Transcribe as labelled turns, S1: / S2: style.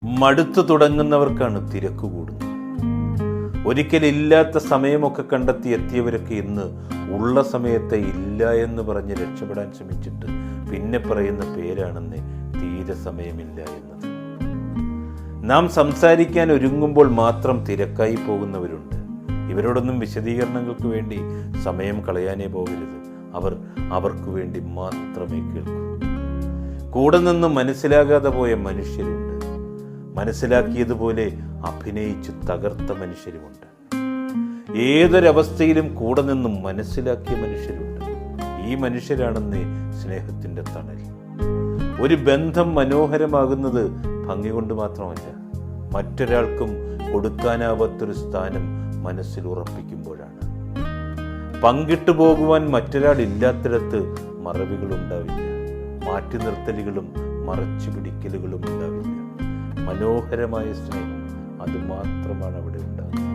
S1: മടുത്തു തുടങ്ങുന്നവർക്കാണ് തിരക്ക് കൂടുന്നത്. ഒരിക്കലില്ലാത്ത സമയമൊക്കെ കണ്ടെത്തി എത്തിയവരൊക്കെ ഇന്ന് ഉള്ള സമയത്തെ ഇല്ല എന്ന് പറഞ്ഞ് രക്ഷപ്പെടാൻ ശ്രമിച്ചിട്ട് പിന്നെ പറയുന്ന പേരാണെന്ന് തീരെ സമയമില്ല എന്നത്. നാം സംസാരിക്കാൻ ഒരുങ്ങുമ്പോൾ മാത്രം തിരക്കായി പോകുന്നവരുണ്ട്. ഇവരോടൊന്നും വിശദീകരണങ്ങൾക്ക് വേണ്ടി സമയം കളയാനേ പോകരുത്. അവർക്ക് വേണ്ടി മാത്രമേ കേൾക്കൂ. കൂടെ നിന്ന് മനസ്സിലാകാതെ പോയ മനുഷ്യരുണ്ട്. മനസ്സിലാക്കിയതുപോലെ അഭിനയിച്ച് തകർത്ത മനുഷ്യരുമുണ്ട്. ഏതൊരവസ്ഥയിലും കൂടെ നിന്നും മനസ്സിലാക്കിയ മനുഷ്യരുണ്ട്. ഈ മനുഷ്യരാണെന്ന് സ്നേഹത്തിൻ്റെ തണൽ. ഒരു ബന്ധം മനോഹരമാകുന്നത് ഭംഗി കൊണ്ട് മാത്രമല്ല, മറ്റൊരാൾക്കും കൊടുക്കാനാവാത്തൊരു സ്ഥാനം മനസ്സിൽ ഉറപ്പിക്കുമ്പോഴാണ്. പങ്കിട്ടു പോകുവാൻ മറ്റൊരാൾ ഇല്ലാത്തിടത്ത് മറവികളുണ്ടാവില്ല, മാറ്റി നിർത്തലുകളും മറച്ചു പിടിക്കലുകളും ഉണ്ടാവില്ല. മനോഹരമായ സ്നേഹം അതുമാത്രമാണ് അവിടെ ഉണ്ടാകുന്നത്.